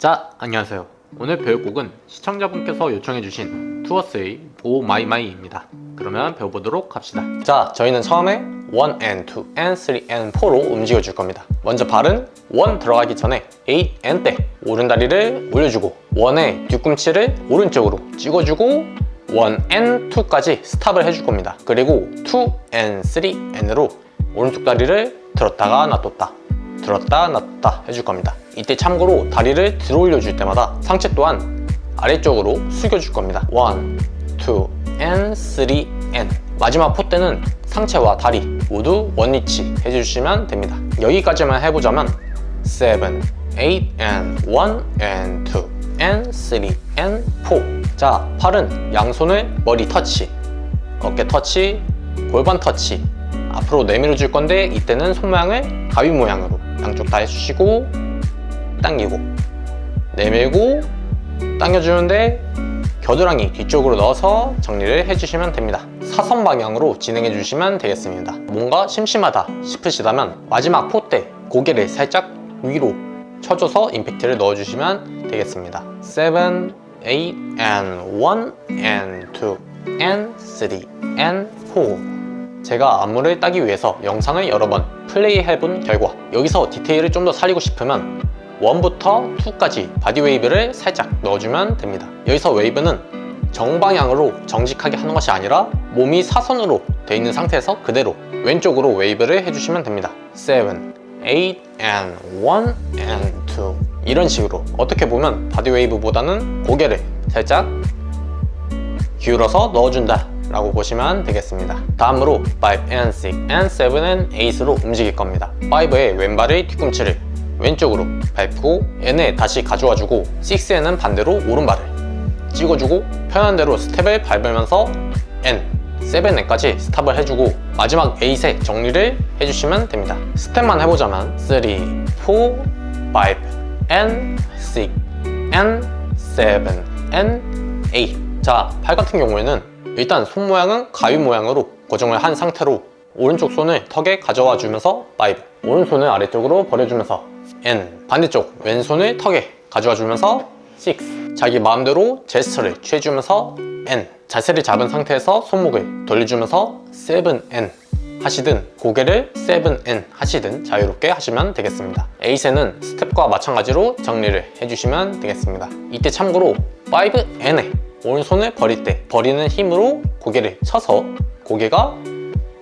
자, 안녕하세요. 오늘 배울 곡은 시청자분께서 요청해주신 투어스의 오 마이 마이입니다. 그러면 배워보도록 합시다. 자, 저희는 처음에 1 and 2 and 3 and 4로 움직여 줄 겁니다. 먼저 발은 1 들어가기 전에 8 and 때 오른다리를 올려주고 1의 뒤꿈치를 오른쪽으로 찍어주고 1 and 2까지 스탑을 해줄 겁니다. 그리고 2 and 3 and로 오른쪽 다리를 들었다가 놔뒀다 들었다 놨다 해줄 겁니다. 이때 참고로 다리를 들어 올려줄 때마다 상체 또한 아래쪽으로 숙여줄 겁니다. 1, 2, and 3, and 마지막 4 때는 상체와 다리 모두 원위치 해주시면 됩니다. 여기까지만 해보자면 7, 8, and 1, and 2, and 3, and 4. 자, 팔은 양손을 머리 터치, 어깨 터치, 골반 터치 앞으로 내밀어 줄 건데 이때는 손 모양을 가위 모양으로 양쪽 다 해주시고 당기고 내밀고 당겨주는데 겨드랑이 뒤쪽으로 넣어서 정리를 해주시면 됩니다. 사선 방향으로 진행해 주시면 되겠습니다. 뭔가 심심하다 싶으시다면 마지막 4 때 고개를 살짝 위로 쳐줘서 임팩트를 넣어주시면 되겠습니다. 7, 8, and 1, and 2, and 3, and 4. 제가 안무를 따기 위해서 영상을 여러 번 플레이 해본 결과 여기서 디테일을 좀 더 살리고 싶으면 1부터 2까지 바디 웨이브를 살짝 넣어주면 됩니다. 여기서 웨이브는 정방향으로 정직하게 하는 것이 아니라 몸이 사선으로 되어 있는 상태에서 그대로 왼쪽으로 웨이브를 해주시면 됩니다. 7, 8, and 1, and 2 이런 식으로 어떻게 보면 바디 웨이브보다는 고개를 살짝 기울여서 넣어준다 라고 보시면 되겠습니다. 다음으로 5 and 6 and 7 and 8으로 움직일 겁니다. 5의 왼발의 뒤꿈치를 왼쪽으로 밟고 N에 다시 가져와주고 6에는 반대로 오른발을 찍어주고 편한 대로 스텝을 밟으면서 N, 7에까지 스탑을 해주고 마지막 8에 정리를 해주시면 됩니다. 스텝만 해보자면 3, 4, 5 and 6 and 7 and 8. 자, 팔 같은 경우에는 일단 손 모양은 가위 모양으로 고정을 한 상태로 오른쪽 손을 턱에 가져와 주면서 5 오른손을 아래쪽으로 버려주면서 N 반대쪽 왼손을 턱에 가져와 주면서 6 자기 마음대로 제스처를 취해주면서 N 자세를 잡은 상태에서 손목을 돌려주면서 7N 하시든 고개를 7N 하시든 자유롭게 하시면 되겠습니다. 8에는 스텝과 마찬가지로 정리를 해주시면 되겠습니다. 이때 참고로 5N에 오른손을 버릴 때 버리는 힘으로 고개를 쳐서 고개가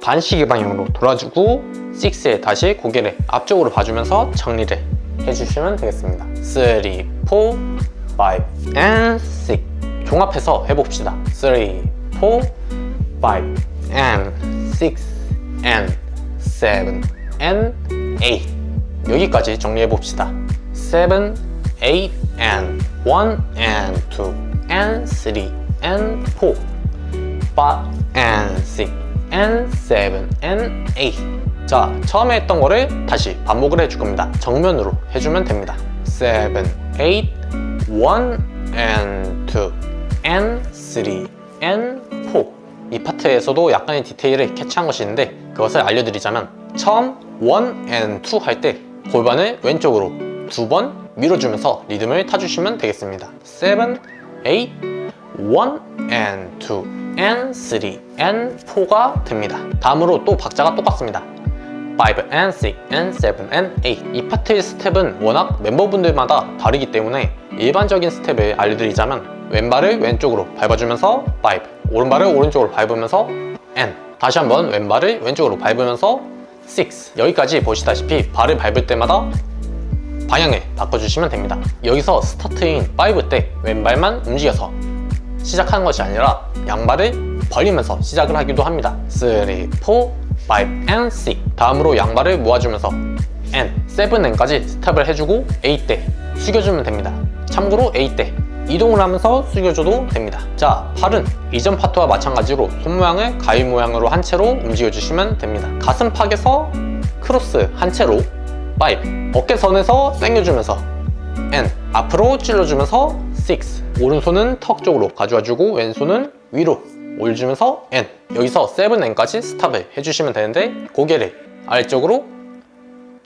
반시계 방향으로 돌아주고 6에 다시 고개를 앞쪽으로 봐주면서 정리를 해주시면 되겠습니다. 3, 4, 5 and 6 종합해서 해봅시다. 3, 4, 5 and 6 and 7 and 8 여기까지 정리해봅시다. 7, 8 and 1 and 2 and 3 and 4 5 and 6 and 7 and 8 자, 처음에 했던 거를 다시 반복을 해줄 겁니다. 정면으로 해주면 됩니다. 7, 8 1 and 2 and 3 and 4 이 파트에서도 약간의 디테일을 캐치한 것이 있는데 그것을 알려드리자면 처음 1 and 2 할 때 골반을 왼쪽으로 2번 밀어주면서 리듬을 타주시면 되겠습니다. 7, 8, 1 and 2 and 3 and 4가 됩니다. 다음으로 또 박자가 똑같습니다. 5 and 6 and 7 and 8 이 파트의 스텝은 워낙 멤버분들마다 다르기 때문에 일반적인 스텝을 알려드리자면 왼발을 왼쪽으로 밟아주면서 5 오른발을 오른쪽으로 밟으면서 N 다시 한번 왼발을 왼쪽으로 밟으면서 6 여기까지 보시다시피 발을 밟을 때마다 방향을 바꿔주시면 됩니다. 여기서 스타트인 5 때 왼발만 움직여서 시작하는 것이 아니라 양발을 벌리면서 시작을 하기도 합니다. 3, 4, 5 and 6 다음으로 양발을 모아주면서 N, 7N까지 스탑을 해주고 8 때 숙여주면 됩니다. 참고로 8 때 이동을 하면서 숙여줘도 됩니다. 자, 팔은 이전 파트와 마찬가지로 손 모양을 가위 모양으로 한 채로 움직여주시면 됩니다. 가슴팍에서 크로스 한 채로 5 어깨선에서 당겨주면서 N 앞으로 찔러주면서 6 오른손은 턱 쪽으로 가져와주고 왼손은 위로 올려주면서 N 여기서 7N까지 스탑을 해주시면 되는데 고개를 아래쪽으로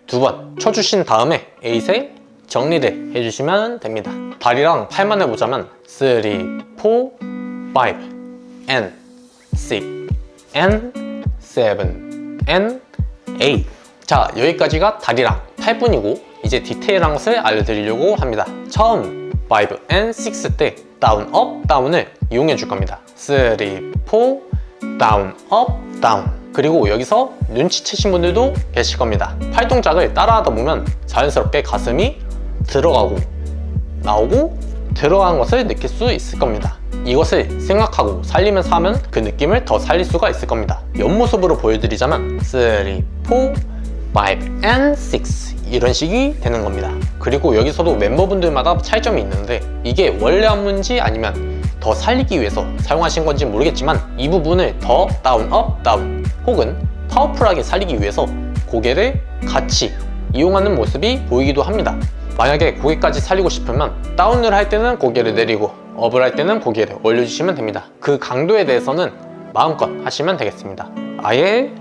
2번 쳐주신 다음에 8에 정리를 해주시면 됩니다. 다리랑 팔만 해보자면 3, 4, 5, and 6, and 7, and 8. 자, 여기까지가 다리랑 팔뿐이고 이제 디테일한 것을 알려드리려고 합니다. 처음 5 and 6 때 다운, 업, 다운을 이용해 줄 겁니다. 3, 4, 다운, 업, 다운. 그리고 여기서 눈치채신 분들도 계실 겁니다. 팔 동작을 따라하다 보면 자연스럽게 가슴이 들어가고 나오고 들어간 것을 느낄 수 있을 겁니다. 이것을 생각하고 살리면서 하면 그 느낌을 더 살릴 수가 있을 겁니다. 옆모습으로 보여드리자면 3, 4, 5 and 6 이런 식이 되는 겁니다. 그리고 여기서도 멤버분들마다 차이점이 있는데 이게 원래 안무인지 아니면 더 살리기 위해서 사용하신 건지 모르겠지만 이 부분을 더 다운, 업, 다운 혹은 파워풀하게 살리기 위해서 고개를 같이 이용하는 모습이 보이기도 합니다. 만약에 고개까지 살리고 싶으면 다운을 할 때는 고개를 내리고 업을 할 때는 고개를 올려주시면 됩니다. 그 강도에 대해서는 마음껏 하시면 되겠습니다. 아예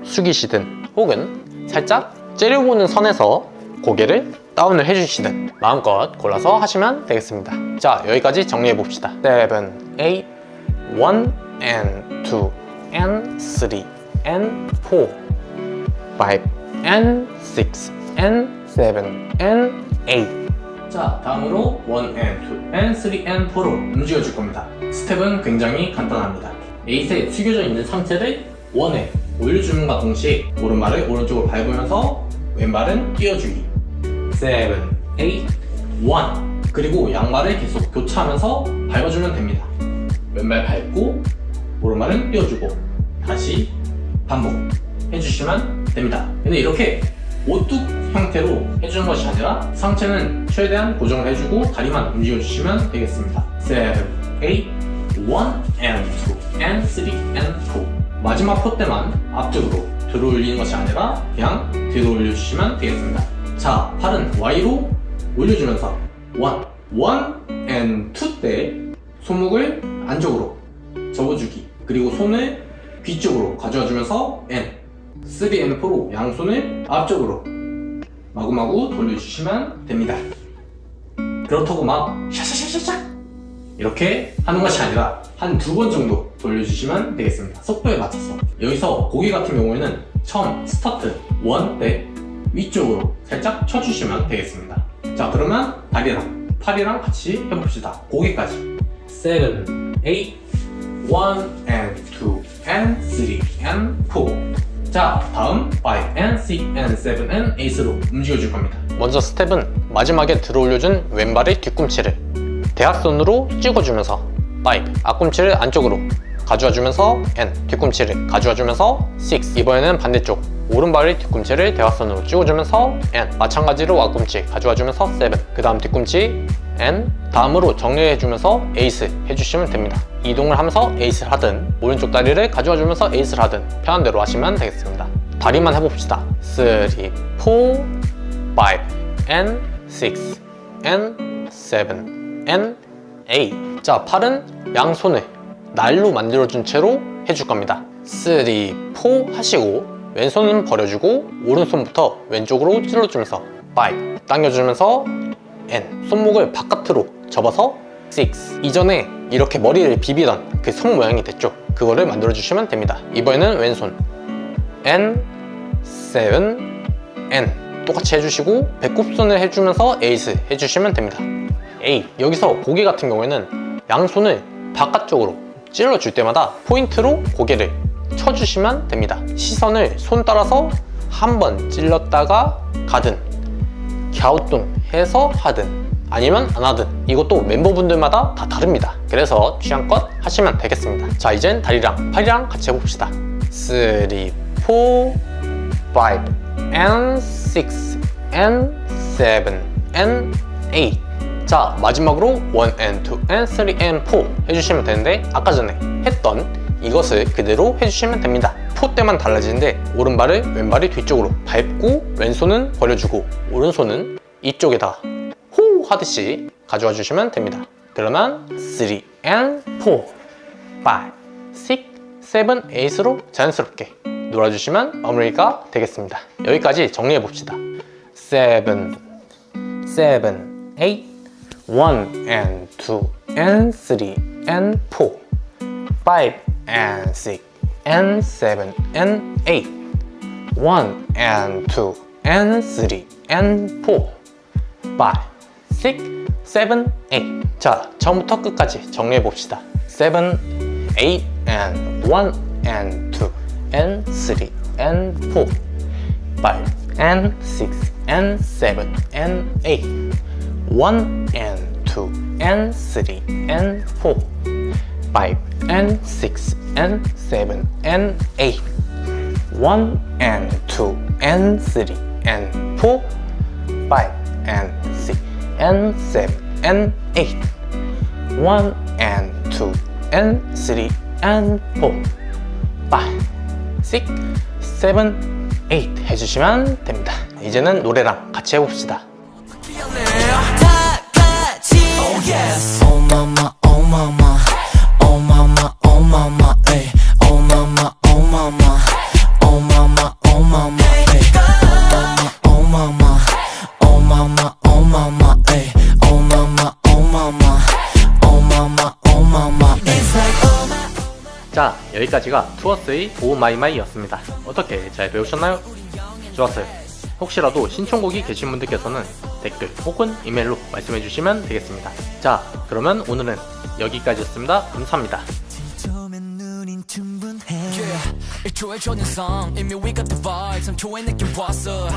숙이시든 혹은 살짝 째려보는 선에서 고개를 다운을 해주시든 마음껏 골라서 하시면 되겠습니다. 자, 여기까지 정리해 봅시다. 7, 8, 1 and 2 and 3 and 4 5 and 6 and 7 and 8. 자, 다음으로 1 and 2 and 3 and 4로 움직여 줄 겁니다. 스텝은 굉장히 간단합니다. 8에 숙여져 있는 상체를 1에 올려주는과 동시에 오른발을 오른쪽으로 밟으면서 왼발은 띄워주기. 7, 8, 1. 그리고 양발을 계속 교차하면서 밟아주면 됩니다. 왼발 밟고 오른발은 띄워주고 다시 반복해주시면 됩니다. 근데 이렇게 오뚝 형태로 해주는 것이 아니라 상체는 최대한 고정을 해주고 다리만 움직여주시면 되겠습니다. 7, 8, 1 and 2 and 3 and 4. 마지막 포 때만 앞쪽으로 들어 올리는 것이 아니라 그냥 들어 올려주시면 되겠습니다. 자, 팔은 Y로 올려주면서 1 and 2 때 손목을 안쪽으로 접어주기, 그리고 손을 뒤쪽으로 가져와 주면서 N 3 and 4로 양손을 앞쪽으로 마구마구 돌려주시면 됩니다. 그렇다고 막 샤샤샤샤샥 이렇게 하는 것이 아니라 한 2번 정도 돌려주시면 되겠습니다. 속도에 맞춰서. 여기서 고개 같은 경우에는 처음 스타트 1 때 위쪽으로 살짝 쳐주시면 되겠습니다. 자, 그러면 다리랑 팔이랑 같이 해봅시다. 고개까지 7, 8, 1 and 2 and 3 and 4. 자, 다음 5 and 6 and 7 and 8으로 움직여줄 겁니다. 먼저 스텝은 마지막에 들어 올려준 왼발의 뒤꿈치를 대각선으로 찍어주면서 5, 앞꿈치를 안쪽으로 가져와주면서 N, 뒤꿈치를 가져와주면서 6. 이번에는 반대쪽 오른발의 뒤꿈치를 대각선으로 찍어주면서 N, 마찬가지로 앞꿈치 가져와주면서 7. 그 다음 뒤꿈치 N, 다음으로 정리해주면서 에이스 해주시면 됩니다. 이동을 하면서 에이스를 하든 오른쪽 다리를 가져와주면서 에이스를 하든 편한 대로 하시면 되겠습니다. 다리만 해봅시다. 3, 4, 5 and 6 and 7 and 8. 자, 팔은 양손을 날로 만들어준 채로 해줄 겁니다. 3, 4 하시고 왼손은 버려주고 오른손부터 왼쪽으로 찔러주면서 5 당겨주면서 N, 손목을 바깥으로 접어서 6. 이전에 이렇게 머리를 비비던 그 손 모양이 됐죠? 그거를 만들어주시면 됩니다. 이번에는 왼손 N, 7, N 똑같이 해주시고 배꼽손을 해주면서 에이스 해주시면 됩니다. A. 여기서 고개 같은 경우에는 양손을 바깥쪽으로 찔러줄 때마다 포인트로 고개를 쳐주시면 됩니다. 시선을 손 따라서 한번 찔렀다가 가든 갸우뚱해서 하든 아니면 안 하든 이것도 멤버분들마다 다 다릅니다. 그래서 취향껏 하시면 되겠습니다. 자, 이젠 다리랑 팔이랑 같이 해봅시다. 3, 4, 5 and 6 and 7 and 8. 자, 마지막으로 1 and 2 and 3 and 4 해주시면 되는데 아까 전에 했던 이것을 그대로 해주시면 됩니다. 포 때만 달라지는데 오른발을 왼발이 뒤쪽으로 밟고 왼손은 버려주고 오른손은 이쪽에다 호 하듯이 가져와 주시면 됩니다. 그러면 3 and 4, 5, 6, 7, 8으로 자연스럽게 놀아주시면 마무리가 되겠습니다. 여기까지 정리해 봅시다. 7, 7, 8 1 and 2 and 3 and 4 5 and 6 and 7 and 8 1 and 2 and 3 and 4 5 6 7 8 자, 처음부터 끝까지 정리해 봅시다. 7 8 and 1 and 2 and 3 and 4 5 and 6 and 7 and 8 1 and 2 and 3 and 4 5 and 6 and 7 and 8 1 and 2 and 3 and 4 5 and 6 and 7 and 8 1 and 2 and 3 and 4 5 6 7 8 해주시면 됩니다. 이제는 노래랑 같이 해봅시다. Oh yes. Oh mama, oh mama, oh mama, oh mama, ay. Oh mama, oh mama, oh mama, oh mama, ay. Oh mama, oh mama, oh mama, ay. Oh mama, oh mama, oh mama, oh mama. It's like oh my. 자, 여기까지가 투어스의 오 마이 마이였습니다. 어떻게 잘 배우셨나요? 좋았어요. 혹시라도 신청곡이 계신 분들께서는 댓글 혹은 이메일로 말씀해 주시면 되겠습니다. 자, 그러면 오늘은 여기까지였습니다. 감사합니다. 일조의 초년성 이미 we got the vibe 3초의 느낌 왔어